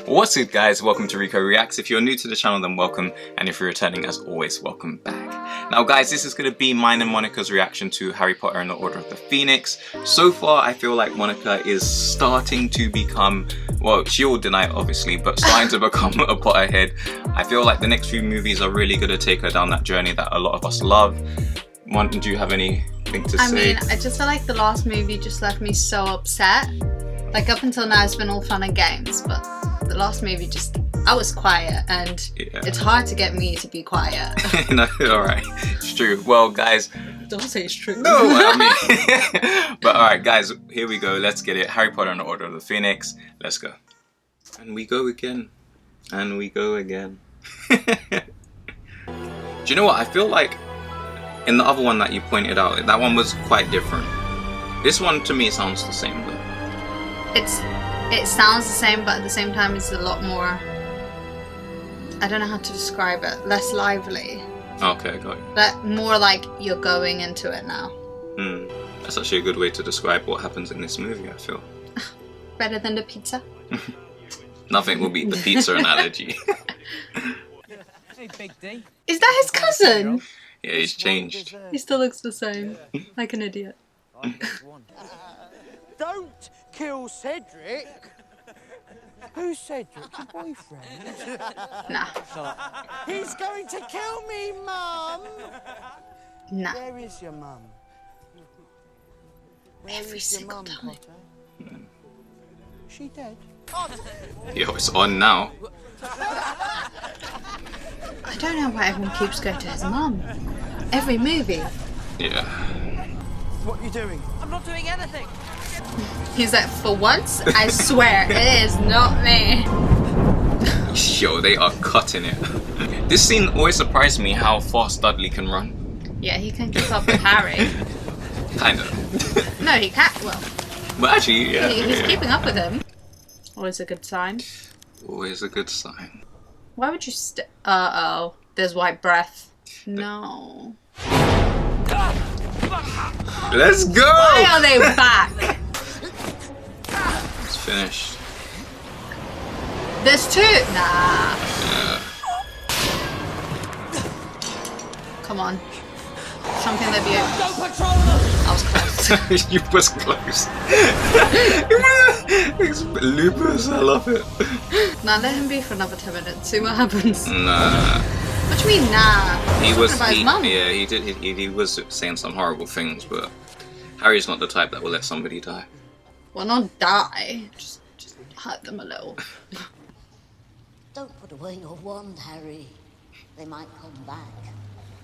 What's good, guys? Welcome to Rico Reacts. If you're new to the channel, then welcome, and if you're returning, as always, welcome back. Now guys, this is going to be mine and Monica's reaction to Harry Potter and the Order of the Phoenix. So far I feel like Monica is starting to become, well, she will deny it obviously, but starting to become a Potterhead. I feel like the next few movies are really going to take her down that journey that a lot of us love. Do you have anything to say? I mean, I just feel like the last movie just left me so upset. Like up until now it's been all fun and games, but the last movie just, I was quiet, and it's hard to get me to be quiet. No, alright, it's true. Well guys, don't say it's true. No, I mean, but alright guys, here we go, let's get it. Harry Potter and the Order of the Phoenix, let's go. And we go again, and we go again. Do you know what, I feel like in the other one that you pointed out, that one was quite different. This one to me sounds the same though. It sounds the same, but at the same time it's a lot more, I don't know how to describe it, less lively. Okay, got you. But more like you're going into it now. That's actually a good way to describe what happens in this movie, I feel. Better than the pizza? Nothing will beat the pizza analogy. Hey, Big D. Is that his cousin? Yeah, he's changed. He still looks the same, like an idiot. Don't kill Cedric. Who's Cedric? Your boyfriend? Nah. He's going to kill me, Mum. Nah. Where is your mum? Every single time. Potter? She dead? Yo, it's on now. I don't know why everyone keeps going to his mum. Every movie. Yeah. What are you doing? I'm not doing anything. He's like, for once, I swear, it is not me. Yo, they are cutting it. This scene always surprised me how fast Dudley can run. Yeah, he can keep up with Harry. Kinda. No, he can't. Well, But actually, yeah. he's keeping up with him. Always a good sign. Always a good sign. Why would you uh-oh. There's white breath. No. Let's go! Why are they back? It's finished. There's two. Nah. Yeah. Come on. Something that be. Don't patrol them! I was close. You was close. It's lupus, I love it. Now let him be for another 10 minutes. See what happens. Nah. What do you mean, nah? He was, about his mum. yeah, he did. He was saying some horrible things, but Harry's not the type that will let somebody die. Well, not die. Just hurt them a little. Don't put away your wand, Harry. They might come back.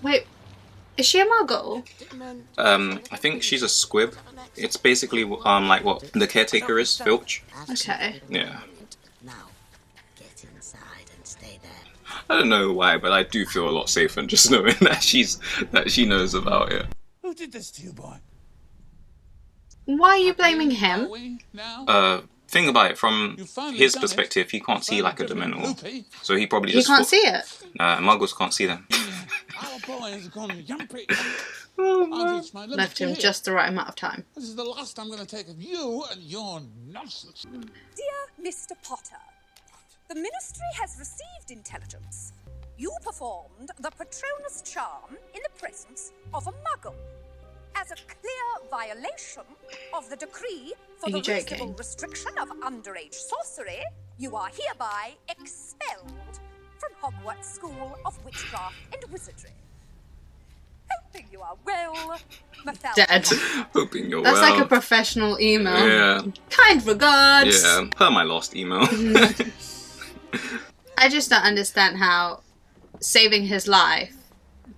Wait, is she a muggle? I think she's a squib. It's basically like what the caretaker is, Filch. Okay. Yeah. Now, get inside and stay there. I don't know why, but I do feel a lot safer just knowing that she knows about it. Who did this to you, boy? Why are you blaming him? Think about it from his perspective. He can't see like a Dementor, so he probably You just can't see it. Muggles can't see them. Our boy has gone yumpy. Left him just the right amount of time. This is the last I'm going to take of you and your nonsense. Dear Mr. Potter, the Ministry has received intelligence. You performed the Patronus charm in the presence of a muggle. As a clear violation of the decree for the reasonable restriction of underage sorcery, you are hereby expelled from Hogwarts School of Witchcraft and Wizardry. Hoping you are well, Dead. Hoping you're That's well. like a professional email. Yeah. Kind regards. Yeah, per my last email. I just don't understand how saving his life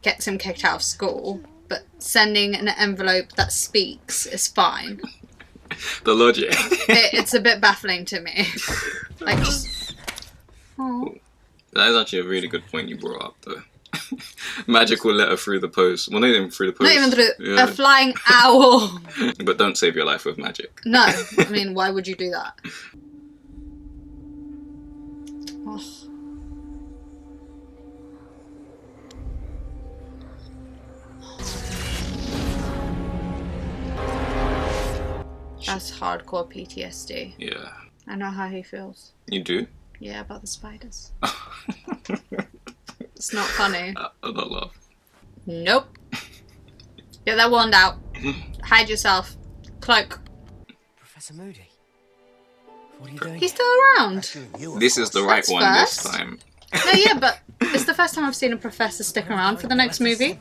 gets him kicked out of school, but sending an envelope that speaks is fine. The logic. It's a bit baffling to me. Like, just... Oh. That is actually a really good point you brought up, though. Magical letter through the post. Well, not even through the post. Not even through a flying owl. But don't save your life with magic. No, I mean, why would you do that? Oh. That's hardcore PTSD. Yeah. I know how he feels. You do? Yeah, about the spiders. It's not funny. I don't laugh. Nope. Get that wand out. Hide yourself. Cloak. Professor Moody. What are you doing? He's still around. This is the right That's one first. this time. No, yeah, but it's the first time I've seen a professor stick around for the next movie.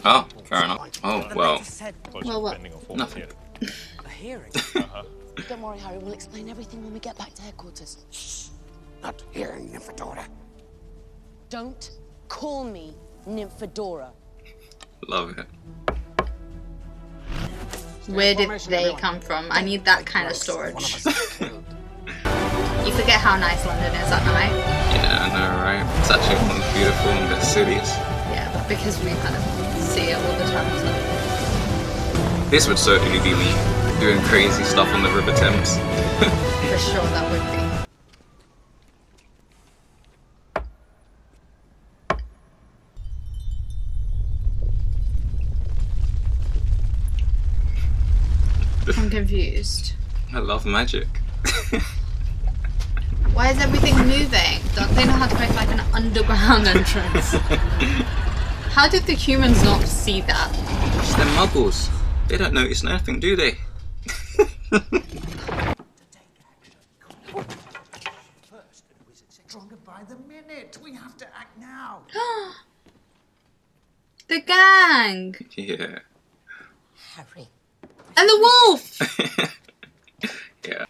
Oh, fair enough. Oh, well, Well, what? nothing. A hearing? Don't worry, Harry. We'll explain everything when we get back to headquarters. Not hearing, Nymphadora. Don't call me Nymphadora. Love it. Where did they come from? I need that kind of storage. You forget how nice London is at night. Yeah, I know, right? It's actually one of the beautiful and best cities. Yeah, but because we kind of see it all the time. So. This would certainly be me doing crazy stuff on the River Thames. For sure, that would be. I'm confused. I love magic. Why is everything moving? Don't they know how to make like an underground entrance? How did the humans not see that? It's them muggles. They don't notice nothing, do they? Stronger by the minute. We have to act now. The gang! Yeah. Harry. And the wolf! Yeah.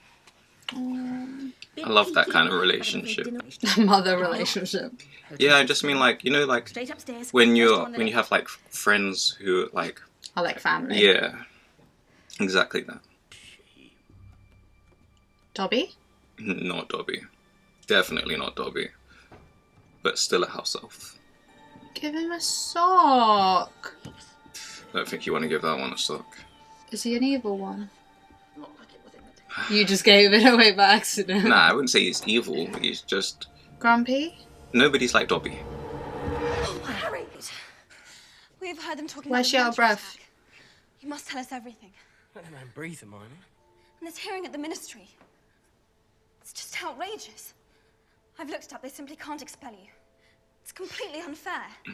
I love that kind of relationship. Mother relationship. Yeah, I just mean like, you know, like when you have like friends who like, I like family. yeah, exactly that. Dobby? Not Dobby. Definitely not Dobby. But still a house elf. Give him a sock. I don't think you want to give that one a sock. Is he an evil one? You just gave it away by accident. Nah, I wouldn't say he's evil. He's just... Grumpy? Nobody's like Dobby. Harry! We've heard them talking Why's about she out of breath? attack. You must tell us everything. Let the man breathe, Hermione. And this hearing at the Ministry. It's just outrageous. I've looked it up. They simply can't expel you. It's completely unfair. Yeah.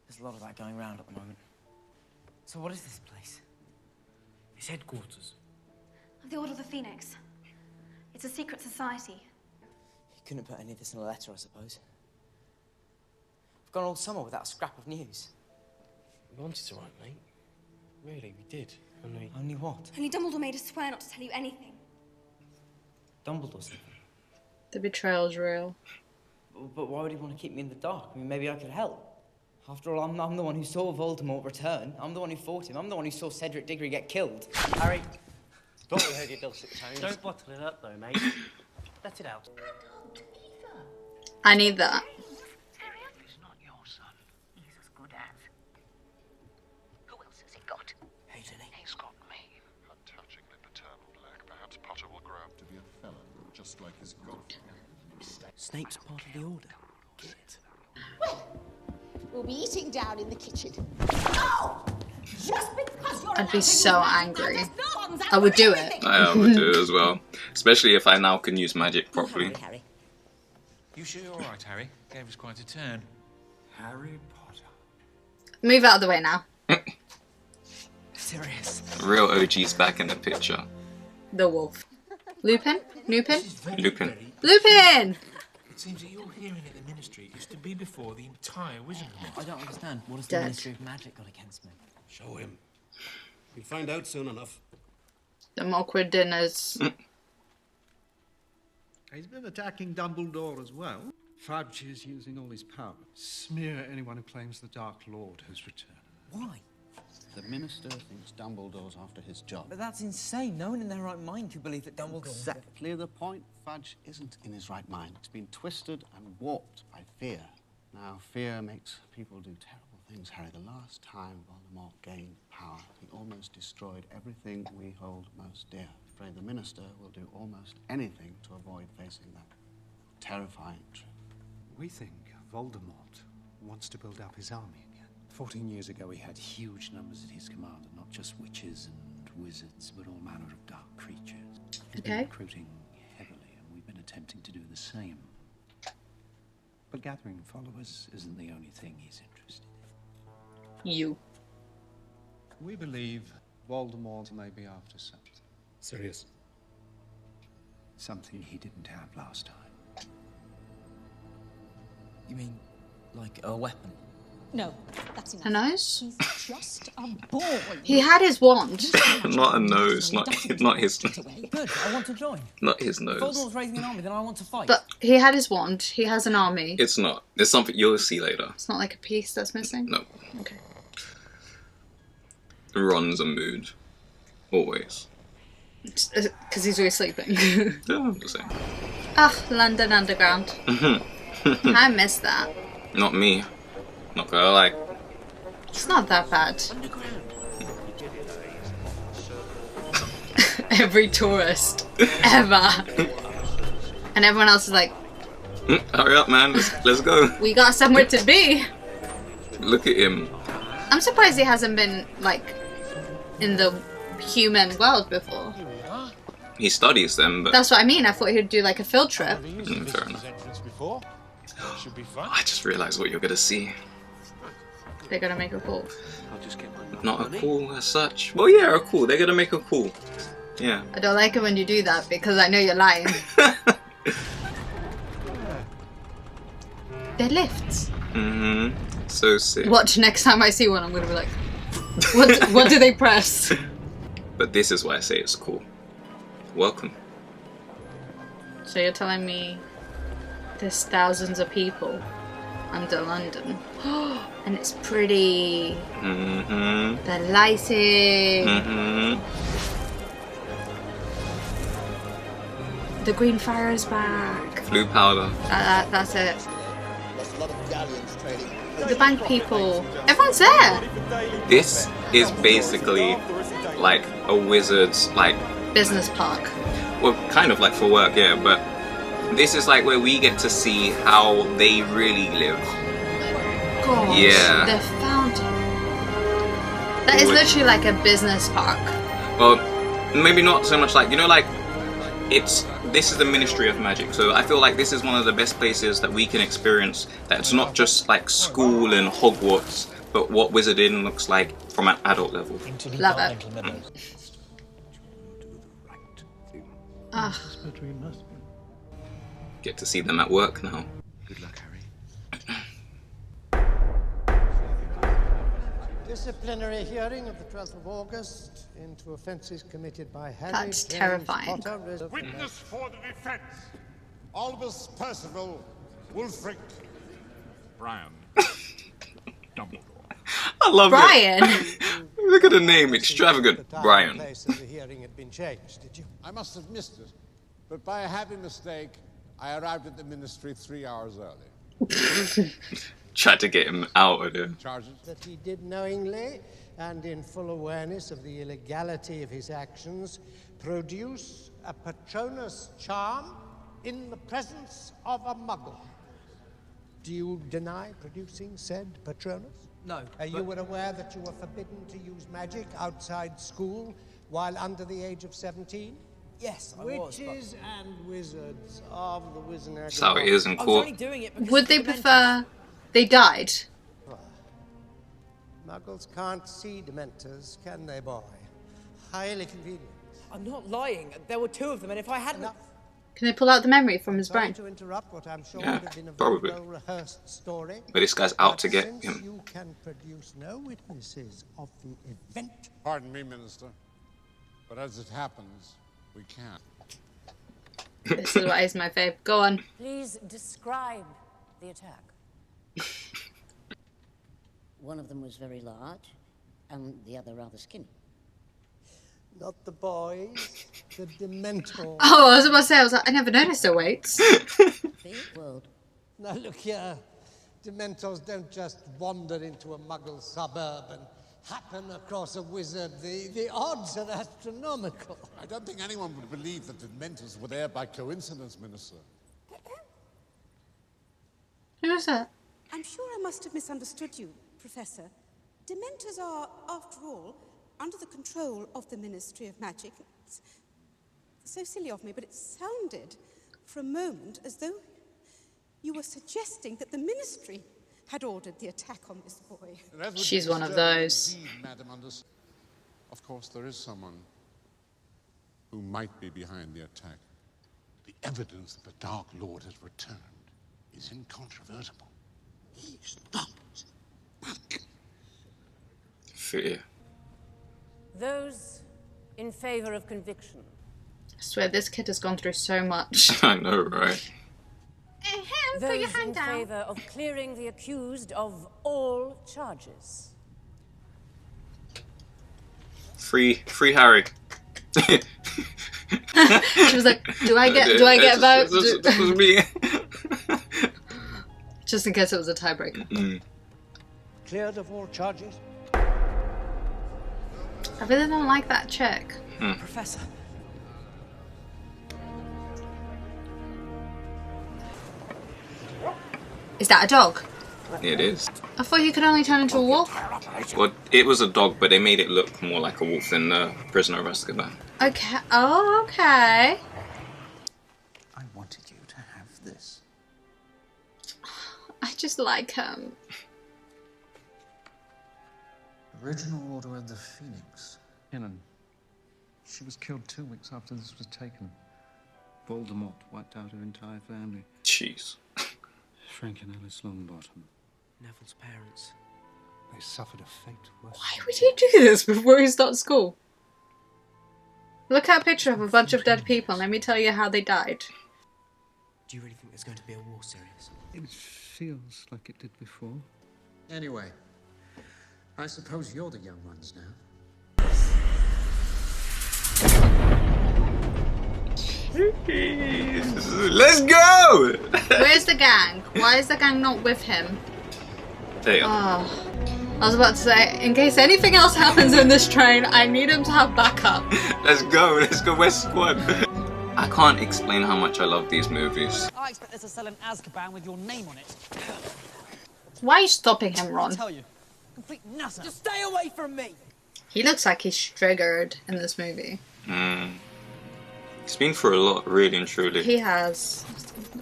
There's a lot of that going around at the moment. So what is this place? It's headquarters. Of the Order of the Phoenix. It's a secret society. You couldn't put any of this in a letter, I suppose. We've gone all summer without a scrap of news. We wanted to write, mate. Really, we did. Only what? Only Dumbledore made us swear not to tell you anything. Dumbledore's leaving. The betrayal's real. But why would he want to keep me in the dark? I mean, maybe I could help. After all, I'm the one who saw Voldemort return. I'm the one who fought him. I'm the one who saw Cedric Diggory get killed. Harry, thought we heard your dulcet tones. Don't bottle it up, though, mate. Let it out. I need that. He's not your son. He's as good as. Who else has he got? He's got me. Untouchingly paternal black. Perhaps Potter will grow up to be a felon, just like his godfather. Snape's part of the Order. We'll be eating down in the kitchen. Oh! Just because you're I'd be so angry. I would do it. I would do it as well. Especially if I now can use magic properly. Harry. You sure you're all right, Harry? Gave us quite a turn. Harry Potter. Move out of the way now. Serious. Real OG's back in the picture. The wolf. Lupin? Lupin? Lupin. Lupin! It seems that your hearing at the Ministry used to be before the entire wizardry. I don't understand. What has Dead. the Ministry of Magic got against me? Show him. You'll find out soon enough. Them awkward dinners. He's been attacking Dumbledore as well. Fudge is using all his power. Smear anyone who claims the Dark Lord has returned. Why? The Minister thinks Dumbledore's after his job. But that's insane. No one in their right mind could believe that Dumbledore... Exactly the point. Fudge isn't in his right mind. He's been twisted and warped by fear. Now, fear makes people do terrible things, Harry. The last time Voldemort gained power, he almost destroyed everything we hold most dear. I'm afraid the Minister will do almost anything to avoid facing that terrifying truth. We think Voldemort wants to build up his army again. 14 years ago, he had huge numbers at his command, and not just witches and wizards, but all manner of dark creatures. He's been Okay. recruiting heavily, and we've been attempting to do the same. But gathering followers isn't the only thing he's interested in. You. We believe Voldemort may be after something. Serious? Something he didn't have last time. You mean, like a weapon? No, that's enough. A nose? He's just a boy. He had his wand. Not a nose, not his. Good, I want to join. Not his If nose. Voldemort's raising an army, then I want to fight. But he had his wand. He has an army. It's not. It's something you'll see later. It's not like a piece that's missing? No. Okay. Ron's a mood. Always. Because he's always sleeping. Yeah, I'm just saying. Ah, London Underground. I miss that. Not me. Not gonna lie. It's not that bad. Every tourist ever. And everyone else is like, hurry up, man. Let's go. we got somewhere to be. Look at him. I'm surprised he hasn't been, like, in the human world before. He studies them, but... That's what I mean. I thought he'd do, like, a field trip. Fair enough. Should be fun. I just realised what you're gonna see. They're gonna make a call. Not a call as such. Well, yeah, a call. They're gonna make a call. Yeah. I don't like it when you do that because I know you're lying. They're lifts. Mm-hmm. So sick. Watch, next time I see one, I'm gonna be like, what do they press? But this is why I say it's cool. Welcome. So you're telling me there's thousands of people under London. And it's pretty. Mm-hmm. The lighting. Mm-hmm. The green fire is back. Blue powder. That's it. The bank people. Everyone's there. This is basically like a wizard's like business park. Well, kind of like for work, yeah, but this is like where we get to see how they really live. Gosh, yeah. The fountain. That is literally like a business park. Well, maybe not so much like, you know, like this is the Ministry of Magic, so I feel like this is one of the best places that we can experience that it's not just like school and Hogwarts, but what wizarding looks like from an adult level. Love it. Get to see them at work now. Good luck, Harry. Disciplinary hearing of the 12th of August into offences committed by Harry That's James terrifying. Potter. Witness for the defence. Albus Percival Wulfric Brian Dumbledore. I love Brian. it. Look at the name, extravagant. Brian. The place of the hearing had been changed, did you? I must have missed it, but by a happy mistake, I arrived at the ministry 3 hours early. Tried to get him out of there. Charges? That he did knowingly and in full awareness of the illegality of his actions produce a Patronus charm in the presence of a muggle. Do you deny producing said Patronus? No. Are you aware that you were forbidden to use magic outside school while under the age of 17? Yes, I was. Witches and wizards of the Wizarding. That's how it is in court. Would they prefer they died? Muggles can't see Dementors, can they, boy? Highly convenient. I'm not lying. There were 2 of them, and if I hadn't... Can they pull out the memory from his brain? To interrupt what I'm sure Yeah, would have been a probably. very well-rehearsed story. But this guy's out to get Since him. you can produce no witnesses of the event. Pardon me, Minister, but as it happens, we can't. This is what is my fave. Go on. Please describe the attack. One of them was very large, and the other rather skinny. Not the boys, the Dementors. Oh, I was about to say, I was like, I never noticed their weights. Big world. Now look here, Dementors don't just wander into a Muggle suburb and happen across a wizard. The odds are astronomical. I don't think anyone would believe that the Dementors were there by coincidence, Minister. Who was that? I'm sure I must have misunderstood you, Professor. Dementors are, after all, under the control of the Ministry of Magic. It's so silly of me, but it sounded for a moment as though you were suggesting that the Ministry had ordered the attack on this boy. She's one of those. Indeed, Madam Of course, there is someone who might be behind the attack. The evidence that the Dark Lord has returned is incontrovertible. He stopped. Fear. Those in favor of conviction. I swear this kid has gone through so much. I know, right? Those put your hand in down. favor of clearing the accused of all charges. Free Harry. She was like, do I get a vote? This was me. Just in case it was a tiebreaker. Cleared of all charges? I really don't like that chick. Professor. Is that a dog? It is. I thought you could only turn into a wolf. Well, it was a dog, but they made it look more like a wolf than the Prisoner of Azkaban. Okay. Oh, okay. I wanted you to have this. I just like him. Original Order of the Phoenix. Helen. She was killed 2 weeks after this was taken. Voldemort wiped out her entire family. Jeez. Frank and Alice Longbottom. Neville's parents. They suffered a fate worse. Why would he do this before he starts school? Look at a picture of a bunch of dead people and let me tell you how they died. Do you really think there's going to be a war series? It feels like it did before. Anyway, I suppose you're the young ones now. Let's go! Where's the gang? Why is the gang not with him? There. Oh, I was about to say, in case anything else happens in this train, I need him to have backup. Let's go, West Squad. I can't explain how much I love these movies. I expect there's a cell in Azkaban with your name on it. Why are you stopping him, Ron? I tell you, complete nutter. Just stay away from me. He looks like he's triggered in this movie. He's been through a lot, really and truly. He has.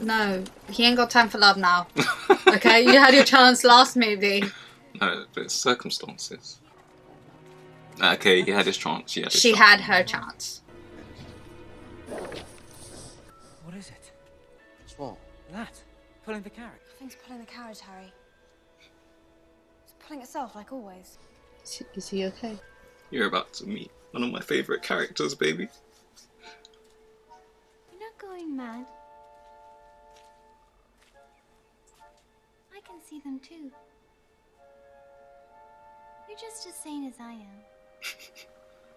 No, he ain't got time for love now. Okay, you had your chance last movie. No, but it's circumstances. Okay, he had his chance. She had her chance. What is it? What? That. Pulling the carrot. Nothing's pulling the carriage, Harry. It's pulling itself, like always. Is he okay? You're about to meet one of my favourite characters, baby. You're not going mad. I can see them too. You're just as sane as I am.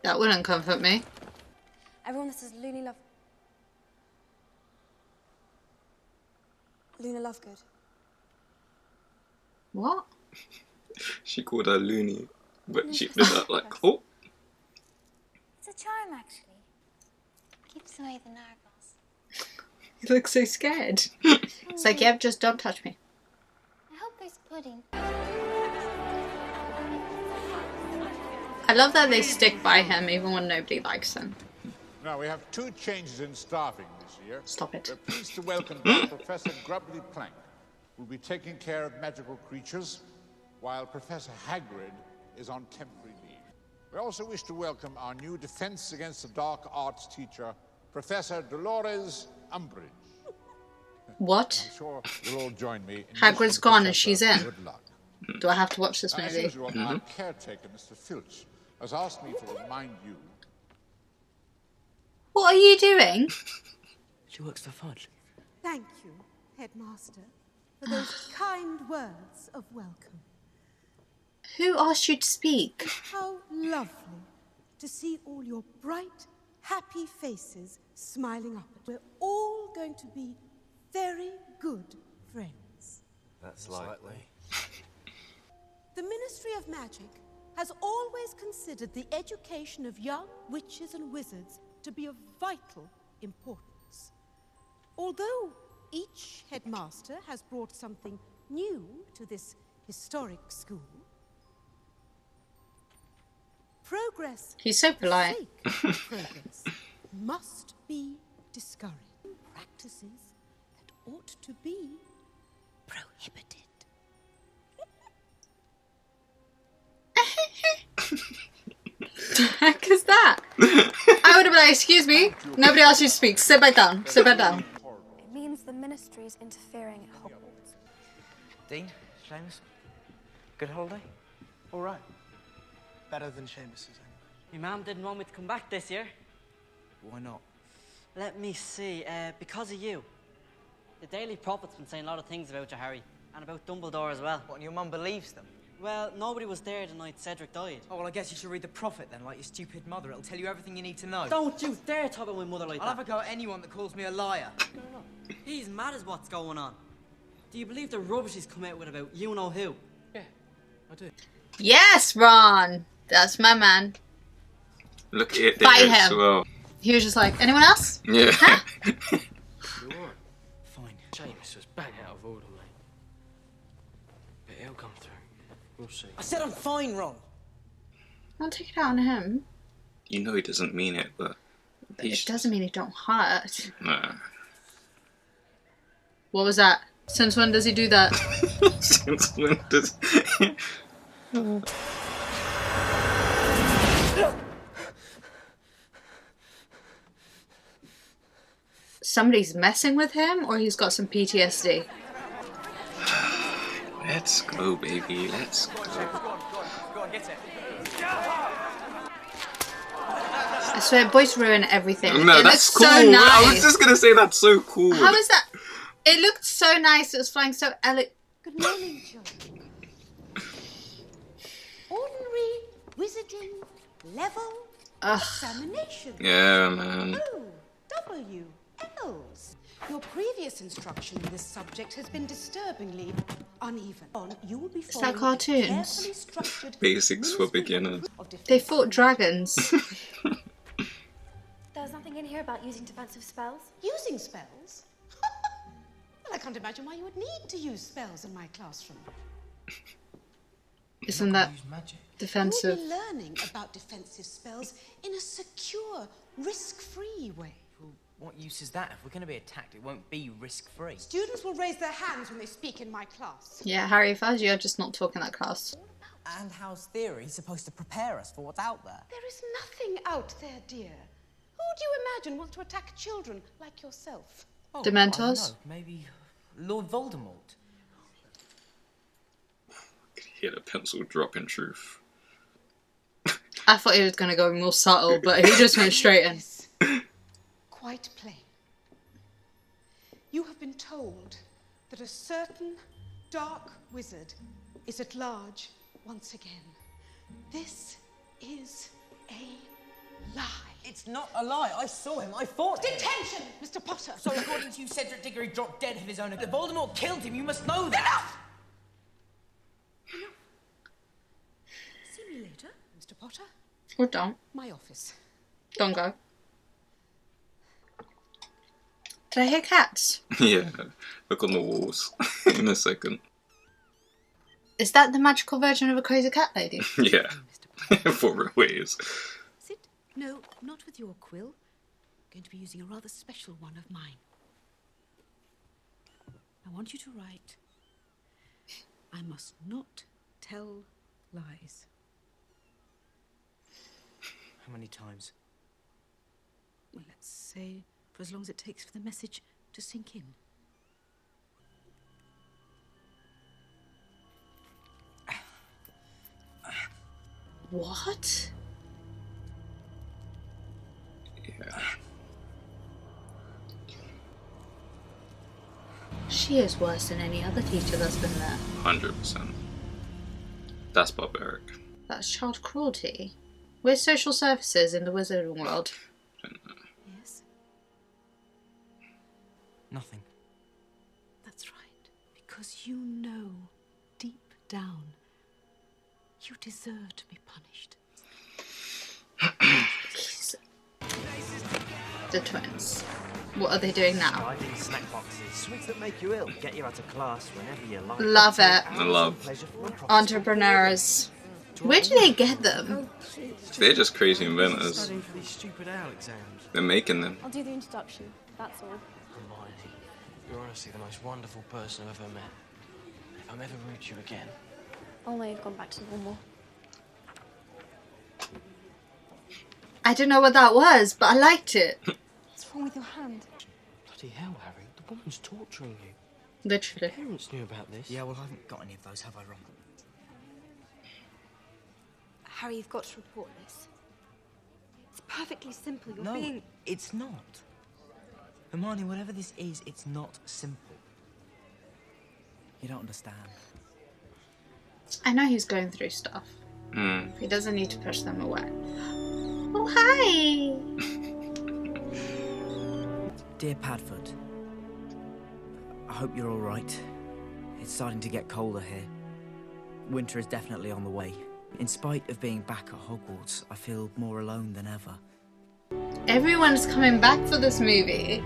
That wouldn't comfort me. Everyone that says Luna Lovegood. What? She called her Looney, but she did that like, oh. It's a charm, actually. Keeps away the narwhals. He looks so scared. It's like, yep, just don't touch me. I hope there's pudding. I love that they stick by him even when nobody likes him. Now, we have 2 changes in staffing this year. Stop it. We're pleased to welcome back Professor Grubbly Plank, who will be taking care of magical creatures, while Professor Hagrid is on temporary leave. We also wish to welcome our new Defense Against the Dark Arts teacher, Professor Dolores Umbridge. What? I'm sure you'll all join me in Hagrid's wishing gone Professor and she's in. good luck. Do I have to watch this As movie? usual, our caretaker, Mr. Filch, has asked me to remind you. What are you doing? She works for Fudge. Thank you, Headmaster, for those kind words of welcome. Who asked you to speak? How lovely to see all your bright, happy faces smiling up. We're all going to be very good friends. That's likely. The Ministry of Magic has always considered the education of young witches and wizards to be of vital importance. Although each headmaster has brought something new to this historic school, progress He's so polite. for the sake of progress must be discouraged. practices that ought to be prohibited. The heck is that? I would have been like, excuse me, nobody else should speak. Sit back down. Sit back down. It means the ministry is interfering at Hogwarts. Dean, Seamus, good holiday? All right. Better than Seamus's, anyway. Your mum didn't want me to come back this year. Why not? Let me see. Because of you. The Daily Prophet's been saying a lot of things about you, Harry. And about Dumbledore as well. What, and your mum believes them? Well, nobody was there the night Cedric died. Oh, well, I guess you should read the Prophet then, like your stupid mother. It'll tell you everything you need to know. Don't you dare talk about my mother like I'll that. have a go at anyone that calls me a liar. No. He's mad as what's going on. Do you believe the rubbish he's come out with about you know who? Yeah, I do. Yes, Ron. That's my man. Look at it Fight there him. as well. He was just like, anyone else? Yeah. Huh? You're right. Fine. Seamus was bang out of order, mate. But he'll come through. We'll see. I said I'm fine, Ron. Don't take it out on him. You know he doesn't mean it, but It doesn't mean he don't hurt. Nah. What was that? Since when does he do that? Since when does... Somebody's messing with him, or he's got some PTSD. Let's go, baby. Let's go. Go on, get it. I swear, boys ruin everything. No, it that's looks cool. so nice. I was just gonna say that's so cool. How is that? It looked so nice. It was flying so elegant. Good morning, children. Ordinary wizarding level examination. Yeah, man. W. L's. Your previous instruction in this subject has been disturbingly uneven. You will be Is that cartoons? Basics for beginners. They fought dragons. There's nothing in here about using defensive spells. Using spells? Well, I can't imagine why you would need to use spells in my classroom. Isn't that defensive? You'll be learning about defensive spells in a secure, risk-free way. Well, what use is that? If we're going to be attacked, it won't be risk-free. Students will raise their hands when they speak in my class. Yeah, Harry, if I was you, I'd just not talk in that class. And how's theory supposed to prepare us for what's out there? There is nothing out there, dear. Who do you imagine wants to attack children like yourself? Oh, Dementors? I don't know. Maybe Lord Voldemort. Hear the pencil drop in truth. I thought he was going to go more subtle, but he just went straight in. Quite plain. You have been told that a certain dark wizard is at large once again. This is a lie. It's not a lie. I saw him. I fought him. Detention, Mr. Potter. So according to you, Cedric Diggory dropped dead of his own. Voldemort killed him. You must know that. Enough! See me later, Mr. Potter. Or don't. My office. Don't go. Did I hear cats? Yeah, look on the walls in a second. Is that the magical version of a crazy cat lady? Yeah, for real it is. Sit. No, not with your quill. I'm going to be using a rather special one of mine. I want you to write, I must not tell lies. How many times? Well, let's say for as long as it takes for the message to sink in. What? Yeah. She is worse than any other teacher that's been there. 100%. That's barbaric. That's child cruelty. We're social services in the wizarding world. Yes? Nothing. That's right. Because you know, deep down, you deserve to be punished. The twins. What are they doing now? Hiding snack boxes. Sweets that make you ill. Get you out of class whenever you like. Love it. I love Entrepreneurs. Where do they get them? They're just crazy inventors. Studying for these stupid owl exams. They're making them. I'll do the introduction, that's all. Come You're honestly the most wonderful person I've ever met. If I'm ever rude to you again... Only I've gone back to normal. I don't know what that was, but I liked it. What's wrong with your hand? Bloody hell, Harry. The woman's torturing you. Literally. Your parents knew about this. Yeah, well, I haven't got any of those, have I, Ron? Harry, you've got to report this. It's perfectly simple. You're No, being... it's not. Hermione, whatever this is, it's not simple. You don't understand. I know he's going through stuff. Mm. He doesn't need to push them away. Oh, hi! Dear Padfoot, I hope you're all right. It's starting to get colder here. Winter is definitely on the way. In spite of being back at Hogwarts, I feel more alone than ever. Everyone's coming back for this movie.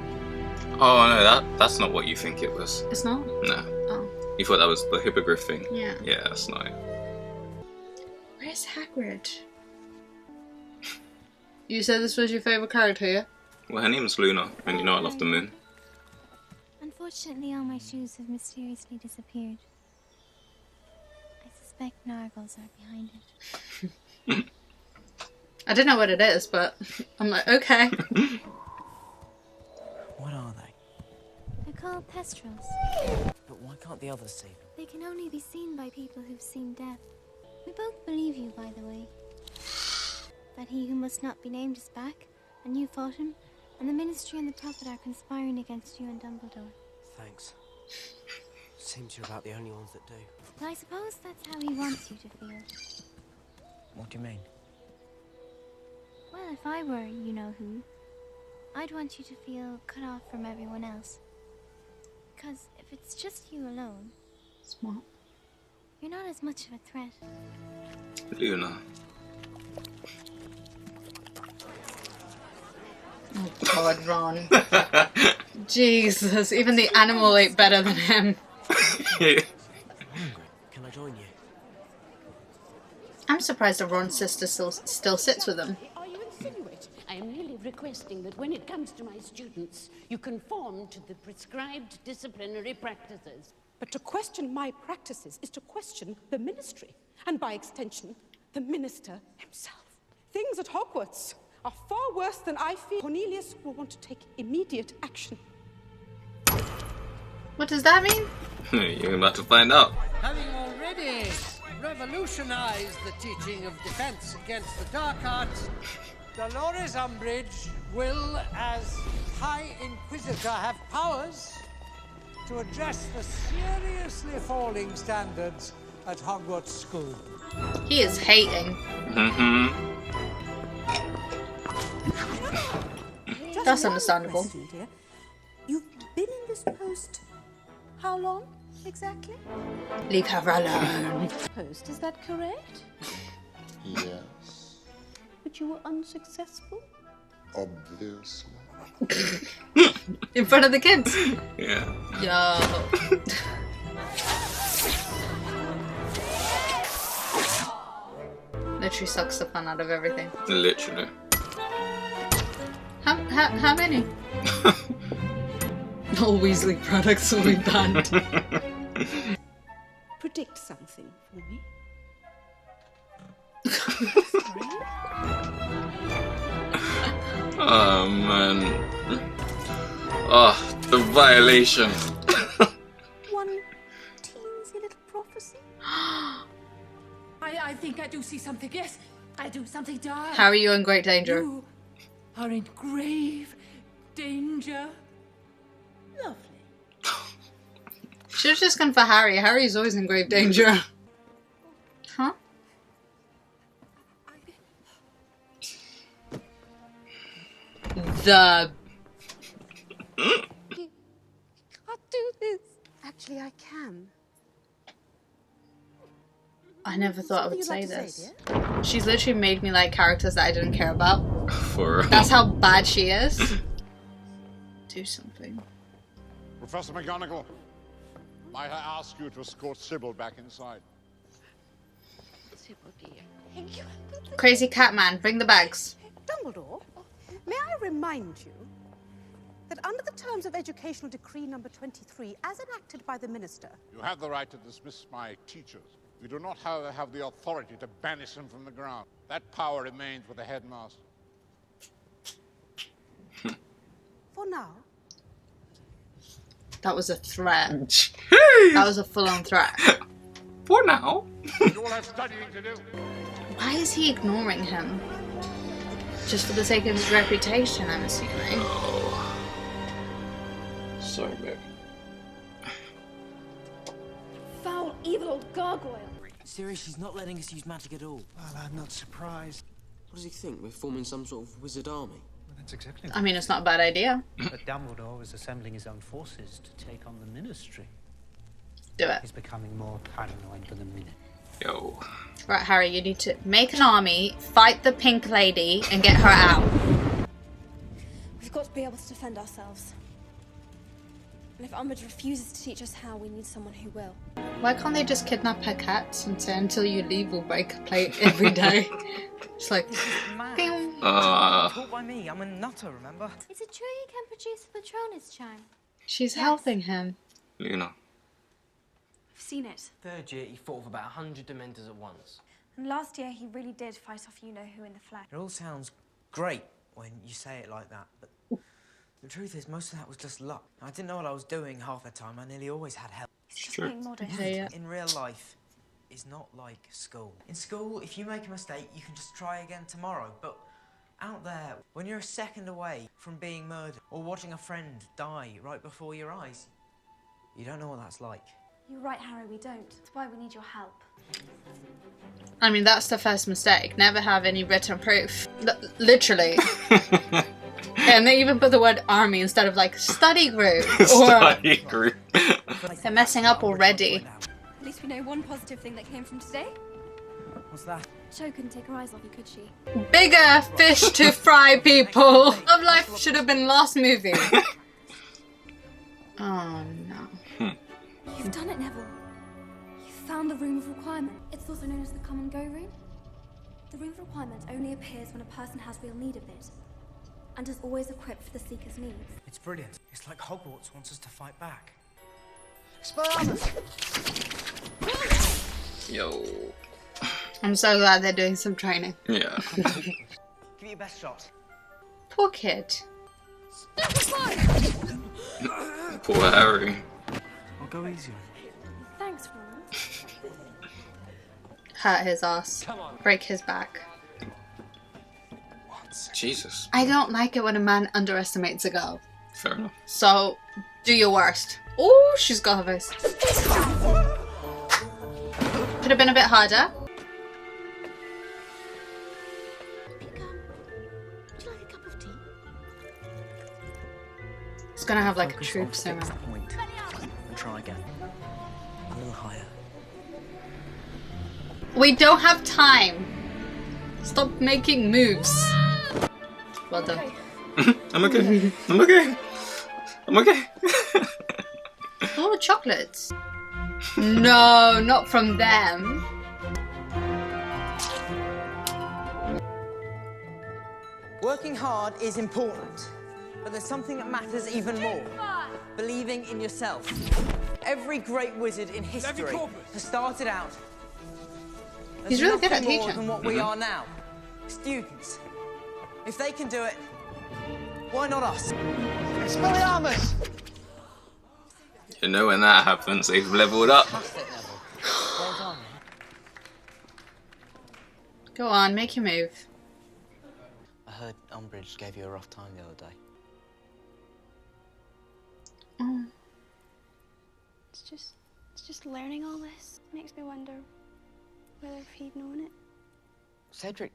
Oh no, that's not what you think it was. It's not? No. Oh. You thought that was the hippogriff thing? Yeah. Yeah, that's not it. Where's Hagrid? You said this was your favourite character, yeah? Well, her name's Luna, and you know I love the moon. Unfortunately, all my shoes have mysteriously disappeared. I suspect Nargles are behind it. I don't know what it is, but I'm like, okay. What are they? They're called Pestrels. But why can't the others see them? They can only be seen by people who've seen death. We both believe you, by the way. That he who must not be named is back, and you fought him, and the Ministry and the Prophet are conspiring against you and Dumbledore. Thanks. Seems you're about the only ones that do. Well, I suppose that's how he wants you to feel. What do you mean? Well, if I were you-know-who, I'd want you to feel cut off from everyone else. Because if it's just you alone, Smart. you're not as much of a threat. Luna. Oh God, Ron. Jesus, even the animal ate better than him. Can I join you? I'm surprised that Ron's sister still sits with him. Are you insinuating? I am merely requesting that when it comes to my students, you conform to the prescribed disciplinary practices. But to question my practices is to question the Ministry, and by extension, the Minister himself. Things at Hogwarts are far worse than I fear. Cornelius will want to take immediate action. What does that mean? You're about to find out. Having already revolutionized the teaching of defense against the dark arts, Dolores Umbridge will, as High Inquisitor, have powers to address the seriously falling standards at Hogwarts School. He is hating. That's understandable. Question, dear. You've been in this post how long exactly? Leave her alone. Post, is that correct? Yes, But you were unsuccessful? obviously. In front of the kids. Yeah. Yo. Literally sucks the fun out of everything. Literally. How many? All Weasley products will be banned. Predict something for me. Oh man. Oh, the violation. One teensy little prophecy. I think I do see something. Yes, I do something dark. How are you in great danger? You are in grave danger. Lovely. Should have just gone for Harry. Harry's always in grave danger. Huh? The... You can't do this. Actually, I can. I never thought I would Something say you'd like this. to say, She's literally made me like characters that I didn't care about. For real. That's how bad she is. Do something. Professor McGonagall, might I ask you to escort Sybil back inside? Sybil, dear. Thank you. Crazy cat man, bring the bags. Dumbledore, may I remind you that under the terms of Educational Decree number 23, as enacted by the Minister... You have the right to dismiss my teachers. You do not, however, have the authority to banish them from the ground. That power remains with the headmaster. For now. That was a threat. That was a full-on threat. For now. You all have studying to do. Why is he ignoring him? Just for the sake of his reputation, I'm assuming. Sorry, babe. Foul, evil old gargoyle. Seriously, she's not letting us use magic at all. Well, I'm not surprised. What does he think? We're forming some sort of wizard army? Well, that's exactly. I mean, it's not a bad idea. But Dumbledore was assembling his own forces to take on the Ministry. Do it. He's becoming more paranoid by the minute. Yo. Right, Harry, you need to make an army, fight the pink lady, and get her out. We've got to be able to defend ourselves. And if Umbridge refuses to teach us how, we need someone who will. Why can't they just kidnap her cats and say, until you leave, we'll break a plate every day? It's like, bing. Taught by me. I'm a nutter, remember? Is it true you can produce a Patronus charm? She's helping him. Luna. I've seen it. Third year, he fought with about 100 Dementors at once. And last year, he really did fight off you-know-who in the flag. It all sounds great when you say it like that, but the truth is, most of that was just luck. I didn't know what I was doing half the time. I nearly always had help. It's just being modest. In real life, it's not like school. In school, if you make a mistake, you can just try again tomorrow. But out there, when you're a second away from being murdered or watching a friend die right before your eyes, you don't know what that's like. You're right, Harry, we don't. That's why we need your help. I mean, that's the first mistake. Never have any written proof. Literally. And they even put the word army instead of like study group. Study group. They're messing up already. At least we know one positive thing that came from today. What's that? Cho couldn't take her eyes off you, could she? Bigger fish to fry, people. Love Life should have been last movie. Oh no. You've done it, Neville. You've found the Room of Requirement. It's also known as the Come and Go Room. The Room of Requirement only appears when a person has real need of it, and is always equipped for the Seeker's needs. It's brilliant. It's like Hogwarts wants us to fight back. Yo. I'm so glad they're doing some training. Yeah. Give it your best shot. Poor kid. Poor Harry. I'll go easy. Thanks, Ron. Hurt his ass. Break his back. Jesus. I don't like it when a man underestimates a girl. Fair enough. So, do your worst. Oh, she's got her voice. Could have been a bit harder. Would you like a cup of tea? It's gonna have like a Focus troop on the soon. fixed point and try again. A little higher. We don't have time. Stop making moves. Well done. I'm okay. I'm okay. I'm okay. Oh, chocolates. No, not from them. Working hard is important, but there's something that matters even more. Believing in yourself. Every great wizard in history has started out as He's really good at nothing more teaching. than what we are now. Students. If they can do it, why not us? Expelliarmus! You know when that happens, they've leveled up. Go on, make your move. I heard Umbridge gave you a rough time the other day. Oh. It's just learning all this. Makes me wonder whether if he'd known it. Cedric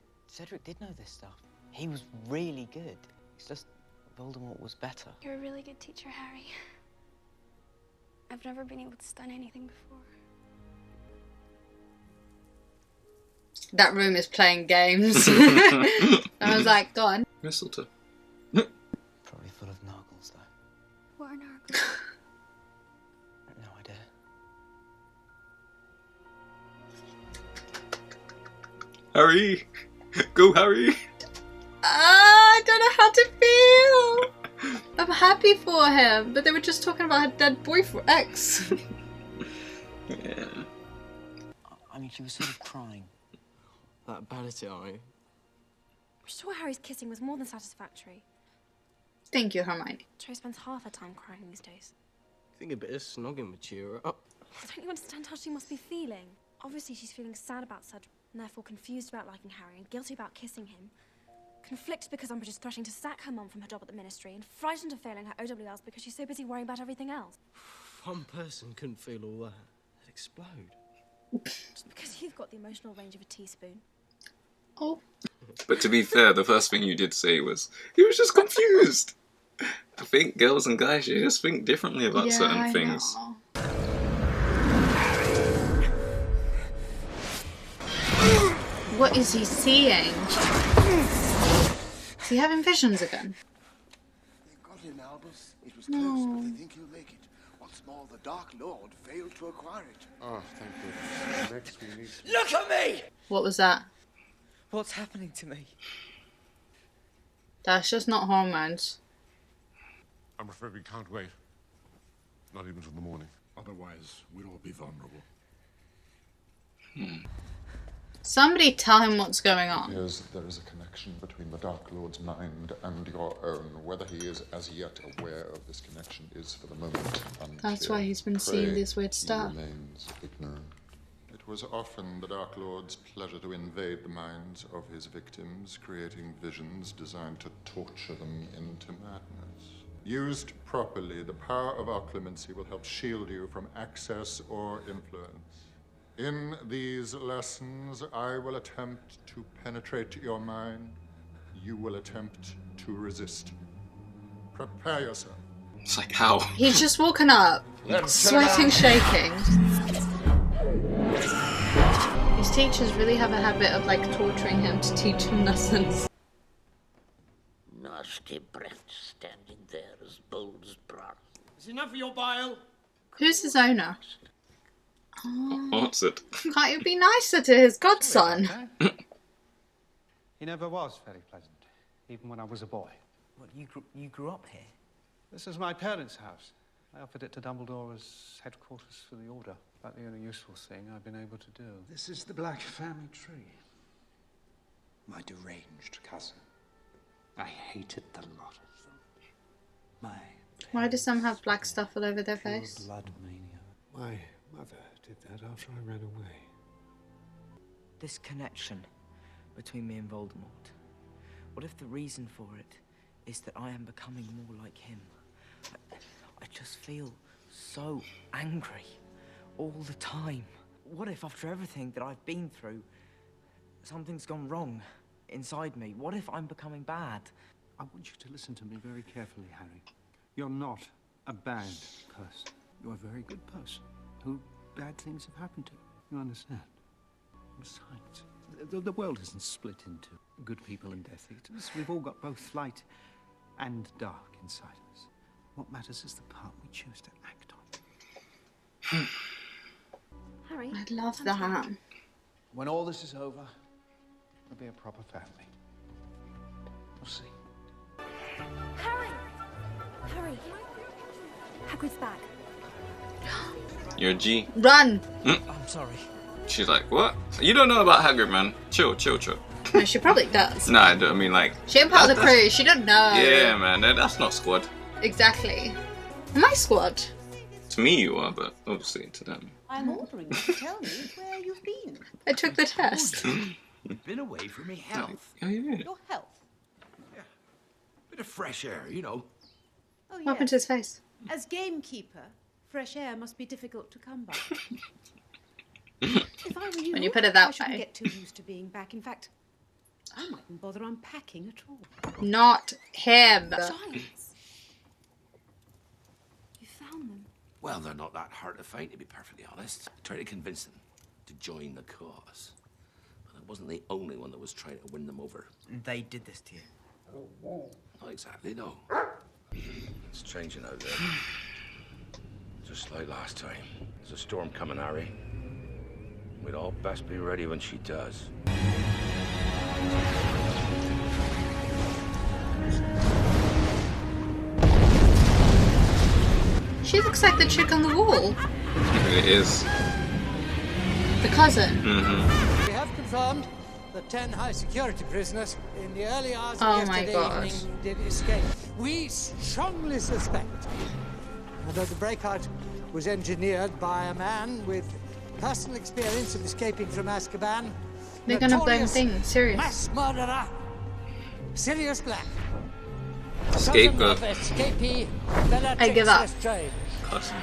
did know this stuff. He was really good. It's just Voldemort was better. You're a really good teacher, Harry. I've never been able to stun anything before. That room is playing games. I was like, go on. Mistletoe. Probably full of nargles, though. What are nargles? No idea. Harry! Go, Harry! I don't know how to feel. I'm happy happy for him, but they were just talking about her dead boyfriend, ex. Yeah. I mean, she was sort of crying. That bad at it, are you? I'm sure Harry's kissing was more than satisfactory. Thank you, Hermione. Cho spends half her time crying these days. I think a bit of snogging would cheer her up. Don't you understand how she must be feeling? Obviously, she's feeling sad about Cedric, and therefore confused about liking Harry, and guilty about kissing him. Conflicted because Umbridge is threatening to sack her mum from her job at the Ministry, and frightened of failing her OWLs because she's so busy worrying about everything else. One person couldn't feel all that. It'd explode. Just because you've got the emotional range of a teaspoon. Oh. But to be fair, the first thing you did say was, he was just confused. I think girls and guys, you just think differently about certain things. Know. What is he seeing? Is he having visions again? They got him, Albus. It was close, but they think he'll make it. What's more, the Dark Lord failed to acquire it. Oh, thank goodness. Next we need... Look at me! What was that? What's happening to me? That's just not hormones. I'm afraid we can't wait. Not even till the morning. Otherwise, we'll all be vulnerable. Somebody tell him what's going on. There is a connection between the Dark Lord's mind and your own. Whether he is as yet aware of this connection is for the moment unclear. That's why he's been seeing this weird stuff. He remains ignorant. It was often the Dark Lord's pleasure to invade the minds of his victims, creating visions designed to torture them into madness. Used properly, the power of our clemency will help shield you from access or influence. In these lessons, I will attempt to penetrate your mind. You will attempt to resist. Prepare yourself. It's like, how? He's just woken up, sweating, shaking. His teachers really have a habit of, like, torturing him to teach him lessons. Nasty breath standing there as bold as bronze. Is enough of your bile? Who's his owner? Oh, Answered. can't you be nicer to his godson? He never was very pleasant, even when I was a boy. What, you grew up here? This is my parents' house. I offered it to Dumbledore as headquarters for the Order. About the only useful thing I've been able to do. This is the Black family tree. My deranged cousin. I hated the lot of them. My Why do some have black stuff all over their pure face? blood mania. My mother did that after I ran away. This connection between me and Voldemort. What if the reason for it is that I am becoming more like him? I just feel so angry all the time. What if after everything that I've been through, something's gone wrong inside me? What if I'm becoming bad? I want you to listen to me very carefully, Harry. You're not a bad person. You're a very good person who bad things have happened to. You understand? Besides, the world isn't split into good people and Death Eaters. We've all got both light and dark inside us. What matters is the part we choose to act on. Harry, I'd love that. When all this is over, we'll be a proper family. We'll see. Harry! Harry! Hagrid's back. You're a G. Run! I'm sorry. She's like, what? You don't know about Hagrid, man. Chill, chill, chill. No, she probably does. No, I mean, like... She ain't part of the crew. She don't know. Yeah, man. That's not squad. Exactly. My squad. To me you are, but obviously to them. I'm ordering you to tell me where you've been. I took the test. You've been away from me health. Oh, yeah. Your health. Yeah. Bit of fresh air, you know. Oh, What happened to his face? As gamekeeper, fresh air must be difficult to come by. If I were you, When you put it that I shouldn't way. get too used to being back. In fact, I mightn't bother unpacking at all. Not him. Giants. You found them. Well, they're not that hard to find, to be perfectly honest. I tried to convince them to join the cause. But I wasn't the only one that was trying to win them over. They did this to you? Not exactly, no. It's changing out there. Just like last time. There's a storm coming, Harry. We'd all best be ready when she does. She looks like the chick on the wall. It is. The cousin. Mm-hmm. We have confirmed that 10 high security prisoners in the early hours of Oh my yesterday God. evening did escape. We strongly suspect, although the breakout was engineered by a man with personal experience of escaping from Azkaban, They're gonna blame notorious things. Serious. mass murderer, Sirius Black. Scapegoat. Cousin of escapee I Bellatrix give up. Lestrange. Cousin.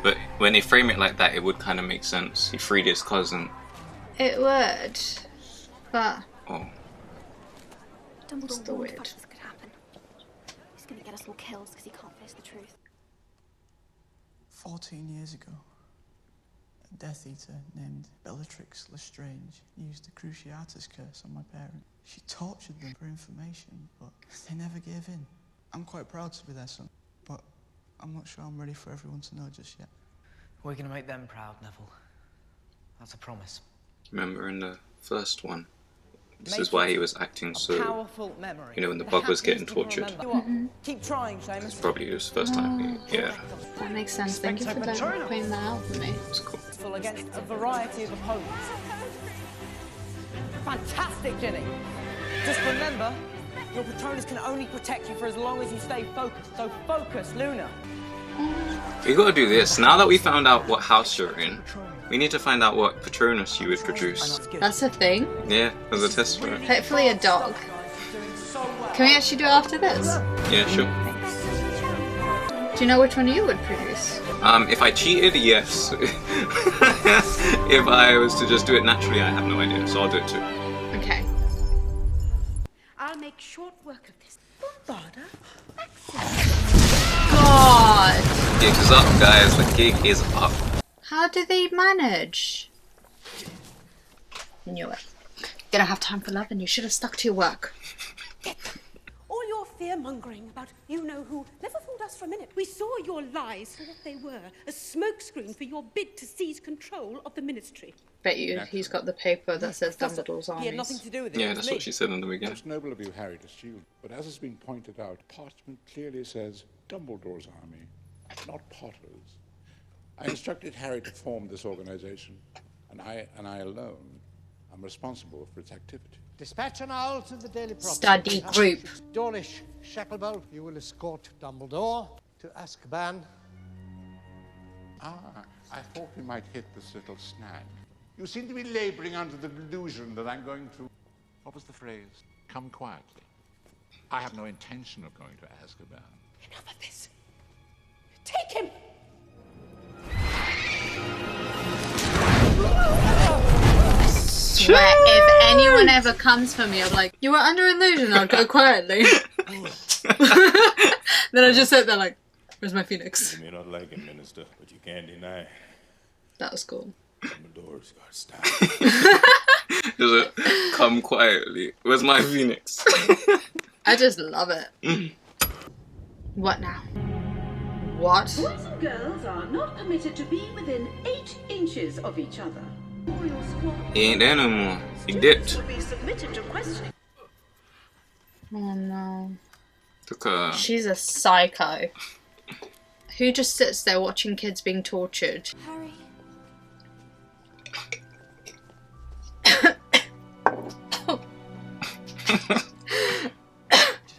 But when they frame it like that, it would kind of make sense. He freed his cousin. It would. But Oh. Dumbledore Still warned weird. us this could happen. He's gonna get us all killed because he can't face the truth. 14 years ago, a Death Eater named Bellatrix Lestrange used the Cruciatus curse on my parents. She tortured them for information, but they never gave in. I'm quite proud to be their son, but I'm not sure I'm ready for everyone to know just yet. We're gonna make them proud, Neville. That's a promise. Remember in the first one? This Make is why it he was acting so... Powerful memory. You know, when the bug was getting Perhaps tortured. people remember. Keep trying, Seamus. Probably his first time. Yeah. that makes sense. Thank you for pointing that out for me. It's cool. Full against a variety of opponents. Fantastic, Ginny. Just remember, your Patronus can only protect you for as long as you stay focused. So focus, Luna. We gotta do this. Now that we found out what house you're in, we need to find out what Patronus you would produce. That's a thing. Yeah, as a test for it. Hopefully a dog. Can we actually do it after this? Yeah, sure. Do you know which one you would produce? If I cheated, yes. If I was to just do it naturally, I have no idea, so I'll do it too. Okay. I'll make short work of this. Bombarda? God! Gig's up, guys. The gig is up. How do they manage? Knew it. You don't have time for love and you should have stuck to your work. All your fear-mongering about you-know-who never fooled us for a minute. We saw your lies for what they were, a smokescreen for your bid to seize control of the Ministry. Bet you he's got the paper that says Dumbledore's armies. He had nothing to do with it. Yeah, It was that's me. what she said in the beginning. Most noble of you, Harry, to shield. But as has been pointed out, parchment clearly says Dumbledore's army, not Potter's. I instructed Harry to form this organization, and I alone am responsible for its activity. Dispatch an owl to the Daily Prophet. Study group. Dawlish, Shacklebolt, you will escort Dumbledore to Azkaban. Ah, I thought we might hit this little snag. You seem to be laboring under the delusion that I'm going to... What was the phrase? Come quietly. I have no intention of going to Azkaban. Enough of this. Take him! Swear, if anyone ever comes for me, I'm like, you were under illusion, I'll go quietly. Then I just sit there like, where's my phoenix? You may not like him, Minister, but you can't deny That was cool. Dumbledore's got style. Just come quietly. Where's my phoenix? I just love it. What now? What? Boys and girls are not permitted to be within 8 inches of each other. He ain't there no more. He dipped. Will be submitted to questioning. Oh no. Took a... She's a psycho. Who just sits there watching kids being tortured? Harry. Did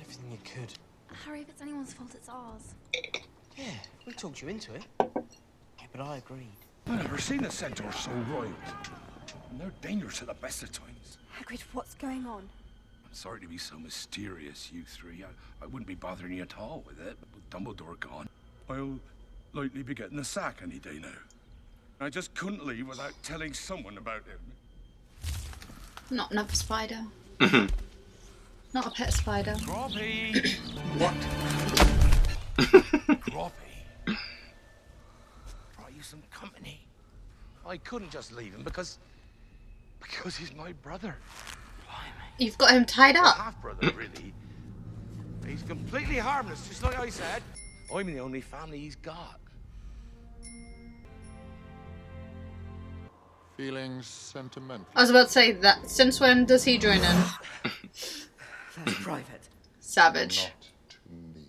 everything you could. Harry, if it's anyone's fault, it's ours. Yeah, we talked you into it. Yeah, but I agreed. I've never seen a centaur so roiled. And they're dangerous at the best of times. Hagrid, what's going on? I'm sorry to be so mysterious, you three. I wouldn't be bothering you at all with it. With Dumbledore gone, I'll likely be getting the sack any day now. I just couldn't leave without telling someone about him. Not another spider. Not a pet spider. Groppy! What? Groppy? Brought you some company. I couldn't just leave him because he's my brother. You've got him tied up. Half brother, really. He's completely harmless, just like I said. I'm the only family he's got. Feeling sentimental. I was about to say that. Since when does he join in? That's private. Savage. Not to me.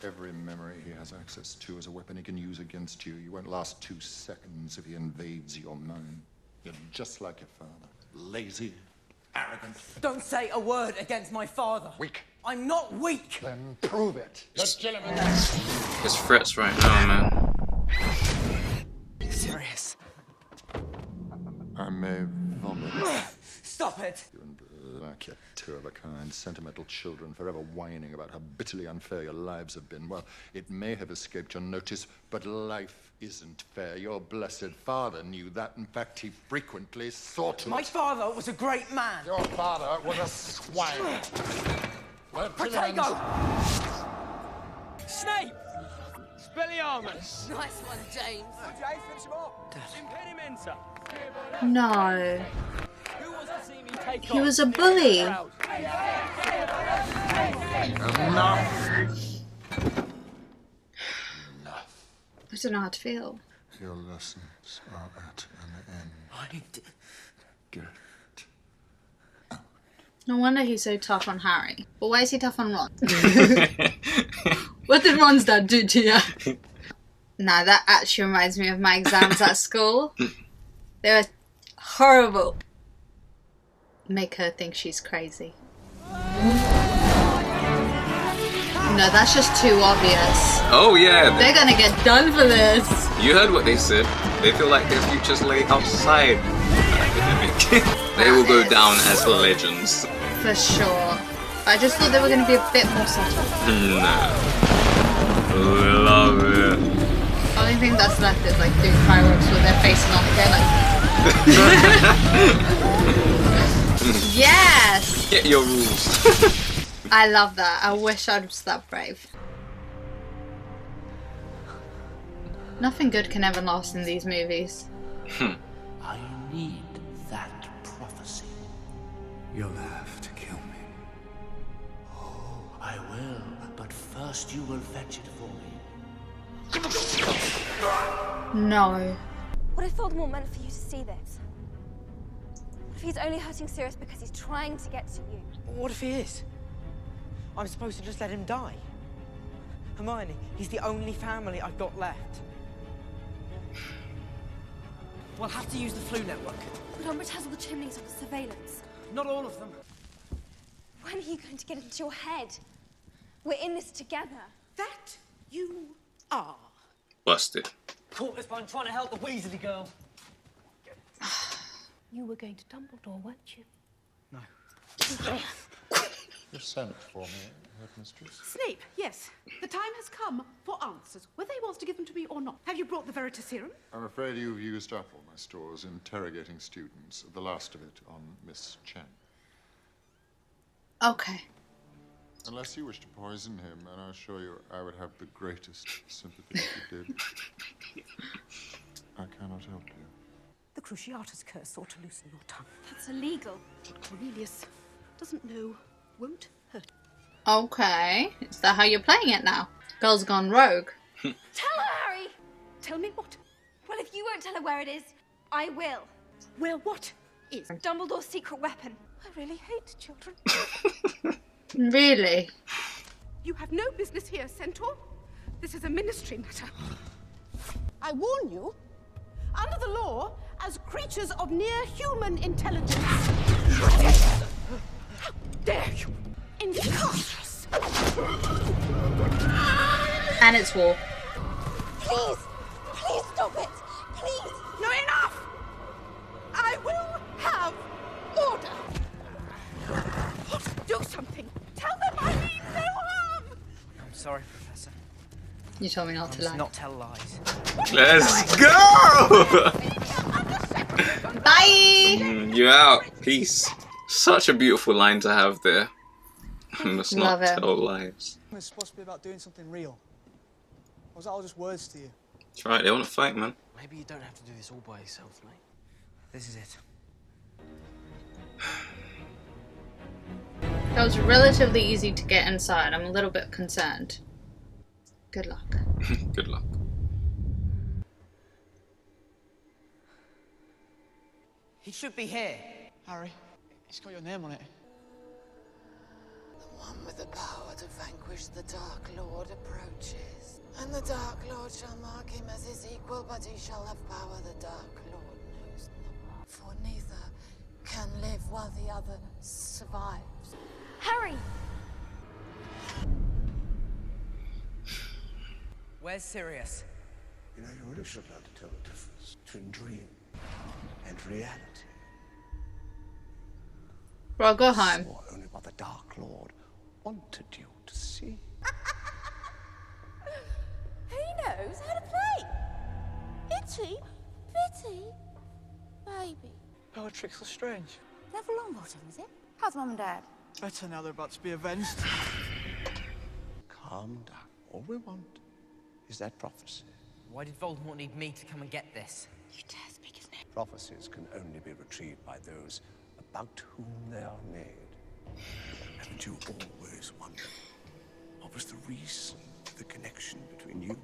Every memory he has access to is a weapon he can use against you. You won't last 2 seconds if he invades your mind. You're just like your father. Lazy, arrogant. Don't say a word against my father. Weak. I'm not weak. Then prove it. Legitimate. His threats right now, man. Serious. I may vomit. Stop it. You and like your two of a kind, sentimental children, forever whining about how bitterly unfair your lives have been. Well, it may have escaped your notice, but life isn't fair. Your blessed father knew that. In fact, he frequently saw to it. My father was a great man. Your father was a swine. Protego! Snape! Expelliarmus! Nice one, James. Jay, finish him off. Impedimenta. No. Who wants to see me take He was a bully. Enough. I don't know how to feel. Your lessons are at an end. Get No wonder he's so tough on Harry. But why is he tough on Ron? What did Ron's dad do to you? Nah, that actually reminds me of my exams at school. They were horrible. Make her think she's crazy. No, that's just too obvious. Oh yeah. They're gonna get done for this. You heard what they said. They feel like their futures lay outside the academic. They will go down as legends. For sure. I just thought they were gonna be a bit more subtle. Nah. Love it. Only thing that's left is like doing fireworks with their face not together. Yes! Get your rules. I love that. I wish I was that brave. Nothing good can ever last in these movies. I need that prophecy. You'll have to kill me. Oh, I will, but first you will fetch it for me. No. What if Voldemort meant for you to see this? What if he's only hurting Sirius because he's trying to get to you? What if he is? I'm supposed to just let him die. Hermione, he's the only family I've got left. We'll have to use the flu network. But Umbridge has all the chimneys under surveillance. Not all of them. When are you going to get into your head? We're in this together. That you are. Busted. Caught us by trying to help the Weasley girl. You were going to Dumbledore, weren't you? No. You sent for me, headmistress. Snape, yes. The time has come for answers, whether he wants to give them to me or not. Have you brought the Veritaserum? I'm afraid you've used up all my stores interrogating students, the last of it on Miss Chen. Okay. Unless you wish to poison him, and I assure you I would have the greatest sympathy if you did. I cannot help you. The Cruciatus curse ought to loosen your tongue. That's illegal. Cornelius doesn't know, won't hurt. Okay. Is that how you're playing it now? Girl's gone rogue. Tell her, Harry! Tell me what? Well, if you won't tell her where it is, I will. Where what is? Dumbledore's secret weapon. I really hate children. Really? You have no business here, Centaur. This is a ministry matter. I warn you, under the law, as creatures of near-human intelligence. How dare you encourage us? And it's war. Please! Please stop it! Please! No, enough! I will have order. Do something. Tell them I mean no harm. I'm sorry, Professor. You told me not to lie. Not tell lies. Let's go! Bye! You're out. Peace. Such a beautiful line to have there. Let's Love not it. tell lies. It's supposed to be about doing something real. Or was that all just words to you? That's right, they want to fight, man. Maybe you don't have to do this all by yourself, mate. This is it. That was relatively easy to get inside. I'm a little bit concerned. Good luck. Good luck. He should be here. Harry, it's got your name on it. one with the power to vanquish the Dark Lord approaches. And the Dark Lord shall mark him as his equal, but he shall have power the Dark Lord knows not. For neither can live while the other survives. Harry! Where's Sirius? You know, you really should learn to tell the difference between dream and reality. Bro, go home. Saw only what the Dark Lord wanted you to see. He knows how to play. Itty bitty baby. Bellatrix Lestrange. Neville Longbottom, is it? How's Mum and Dad? Better now they're about to be avenged. Calm down. All we want is that prophecy. Why did Voldemort need me to come and get this? You dare speak his name? Prophecies can only be retrieved by those about whom they are made. Haven't you always wondered what was the reason for the connection between you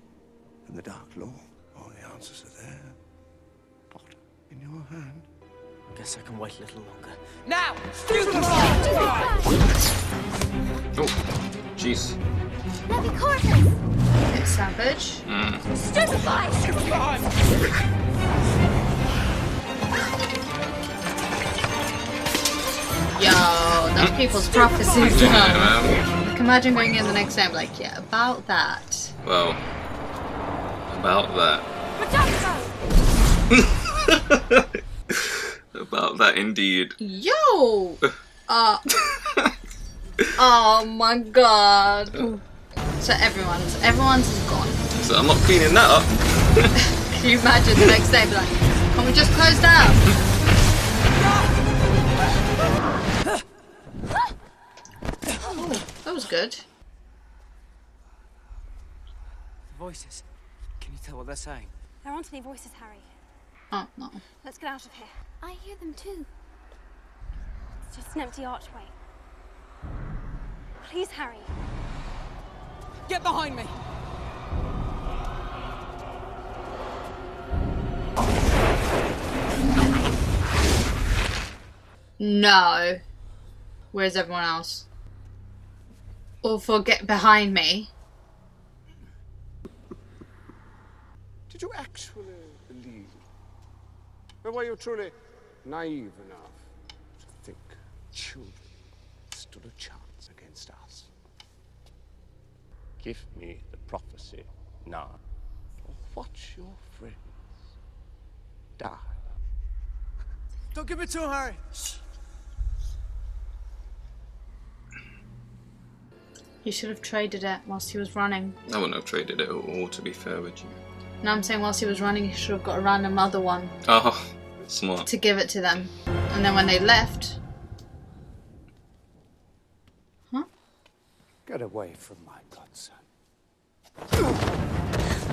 and the Dark Lord? All the answers are there. Potter, in your hand. I guess I can wait a little longer. Now! Oh, jeez. Let me Corvus! It's savage. Stupefy! Yo, that's people's prophecies. Yeah, Like, imagine going in the next day and be like, yeah, about that. Well, about that. About that indeed. Yo! Oh my god. So everyone's is gone. So I'm not cleaning that up. Can you imagine the next day be like, can we just close down? Oh, that was good. Voices. Can you tell what they're saying? There aren't any voices, Harry. Oh, no. Let's get out of here. I hear them too. It's just an empty archway. Please, Harry. Get behind me! No. Where's everyone else? Or for get behind me. Did you actually believe? Or were you truly naive enough to think children stood a chance against us? Give me the prophecy now, or watch your friends die. Don't give it to him, Harry. You should have traded it whilst he was running. I wouldn't have traded it at all, to be fair with you. No, I'm saying whilst he was running, he should have got a random other one. Oh, smart. To give it to them. And then when they left... Huh? Get away from my godson.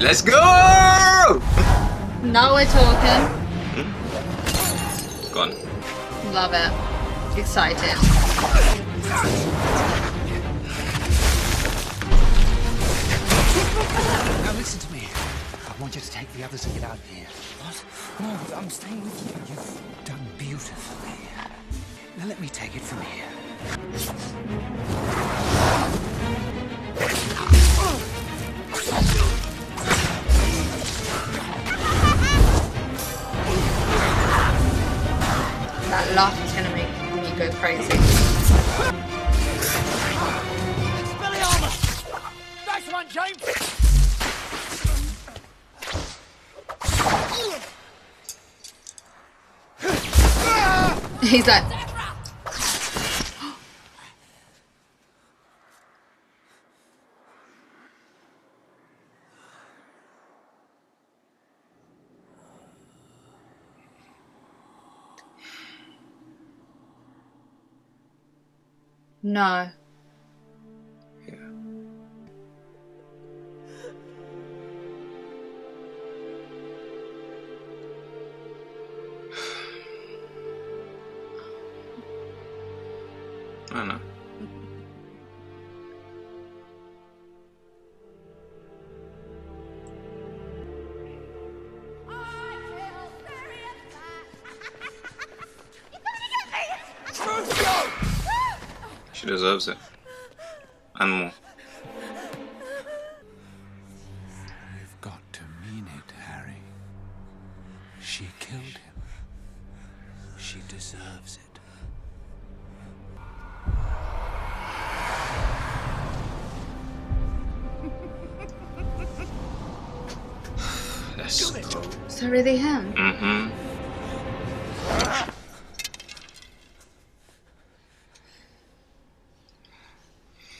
Let's go! Now we're talking. Gone. Love it. Excited. Now listen to me. I want you to take the others and get out of here. What? No, I'm staying with you. You've done beautifully. Now let me take it from here. That laugh is gonna make me go crazy. Nice one, James! He's like... No. I don't know. She deserves it. and more. You've got to mean it, Harry. She killed him. She deserves it. Let's go. Is that really him? Mm-hmm.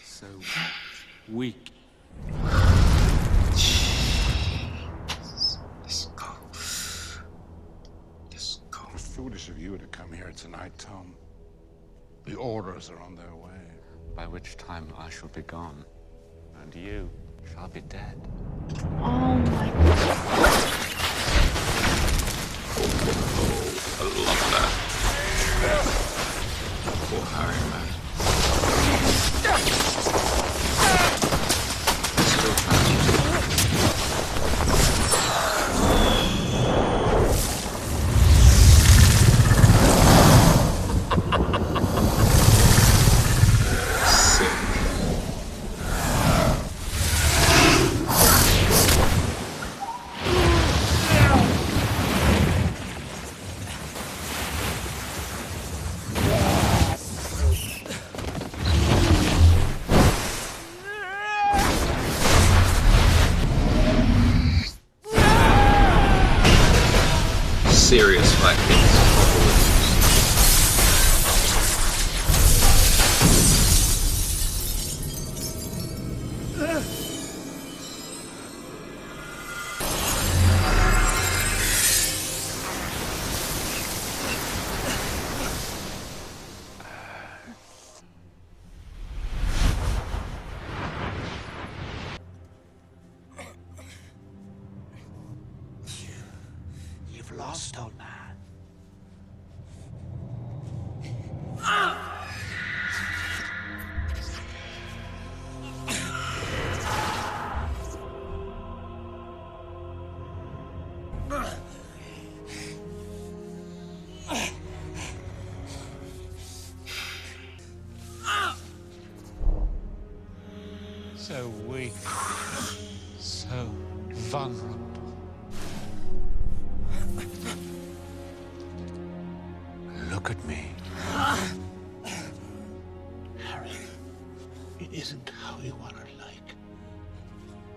So weak. Let's go. Let's go. It was foolish of you to come here tonight, Tom. The orders are on their way. By which time I shall be gone, and you shall be dead. Oh my god. I love that. Poor Harry, man. So serious fight. You've lost, old man. So weak. So vulnerable. Look at me. Harry, it isn't how you are like.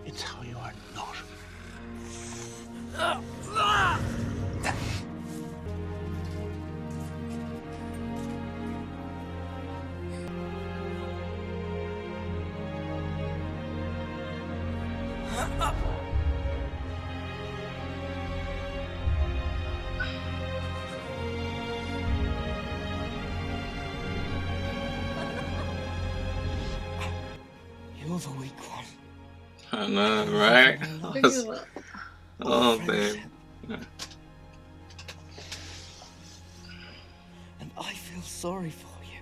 It's how you are not. You're the weak one. I know, right? Oh, babe. Yeah. And I feel sorry for you.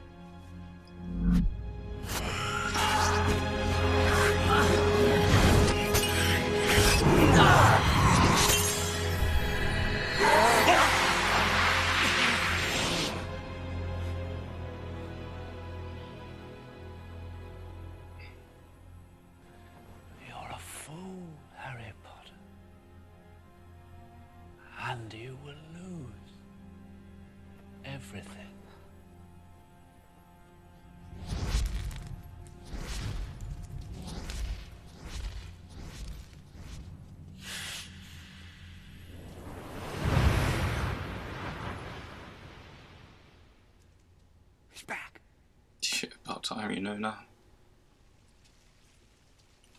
You're a fool, Harry Potter. And you will lose everything. He's back. Shit, about time you know now.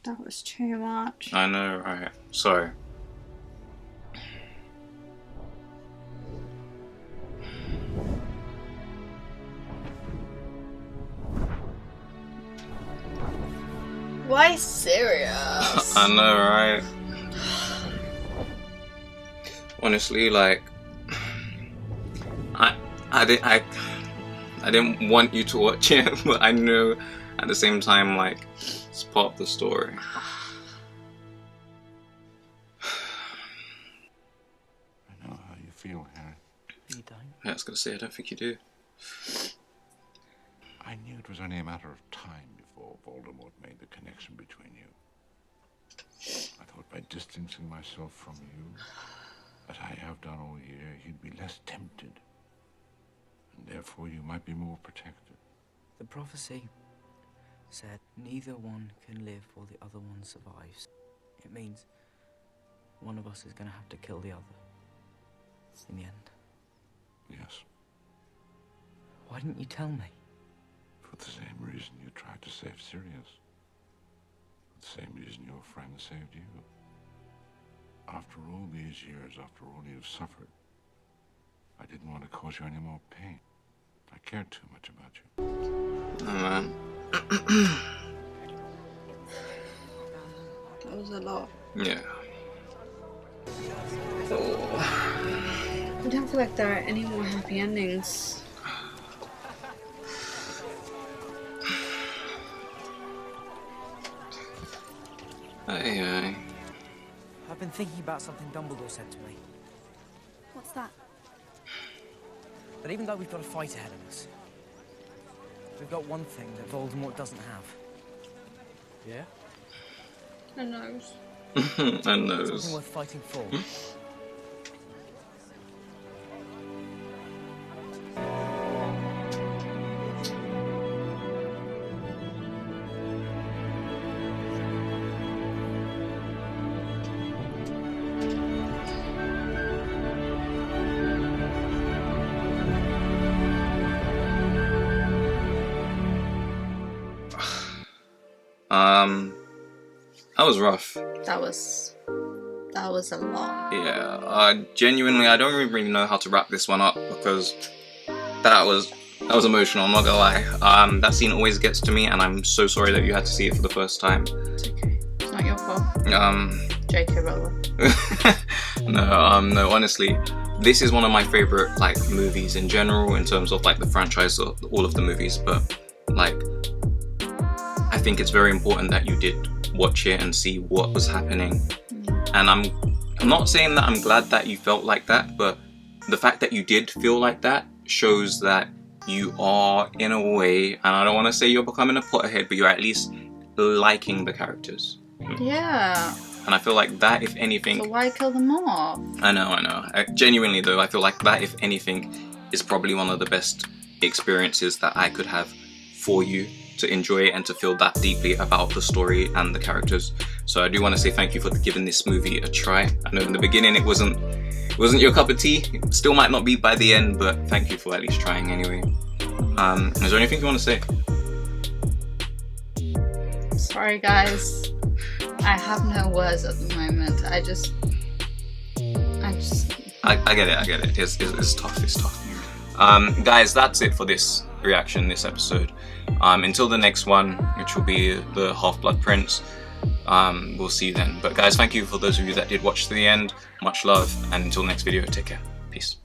That was too much. I know, right? Sorry. Why serious? I know, right? Honestly, like, I didn't want you to watch it, but I know at the same time, like, it's part of the story. I know how you feel, Harry. You don't? Yeah, I was gonna say, I don't think you do. I knew it was only a matter of time before Voldemort made the connection between you. I thought by distancing myself from you, as I have done all year, he'd be less tempted. And therefore you might be more protected. The prophecy said neither one can live while the other one survives. It means one of us is going to have to kill the other. In the end. Yes. Why didn't you tell me? For the same reason you tried to save Sirius. For the same reason your friend saved you. After all these years, after all you've suffered, I didn't want to cause you any more pain. I cared too much about you. Oh man. That was a lot. Yeah. I don't feel like there are any more happy endings. Aye. I've been thinking about something Dumbledore said to me. What's that? That even though we've got a fight ahead of us, we've got one thing that Voldemort doesn't have. Yeah? A nose. A nose. Something worth fighting for. That was rough. That was a lot. Yeah, genuinely, I don't really know how to wrap this one up because that was emotional, I'm not gonna lie. That scene always gets to me, and I'm so sorry that you had to see it for the first time. It's okay. It's not your fault. JK Rowling. No, honestly, this is one of my favorite like movies in general in terms of like the franchise of all of the movies, but like I think it's very important that you did watch it and see what was happening. And I'm not saying that I'm glad that you felt like that, but the fact that you did feel like that shows that you are, in a way, and I don't want to say you're becoming a Potterhead, but you're at least liking the characters. Yeah. And I feel like that, if anything... So why kill them off? I know. Genuinely though, I feel like that, if anything, is probably one of the best experiences that I could have for you to enjoy and to feel that deeply about the story and the characters. So I do want to say thank you for giving this movie a try. I know in the beginning it wasn't your cup of tea. It still might not be by the end, but thank you for at least trying anyway. Is there anything you want to say? Sorry guys, I have no words at the moment. I get it. It's tough. Guys, that's it for this reaction, this episode. Until the next one, which will be the Half-Blood Prince, we'll see you then. But guys, thank you for those of you that did watch to the end. Much love, and until next video, take care. Peace.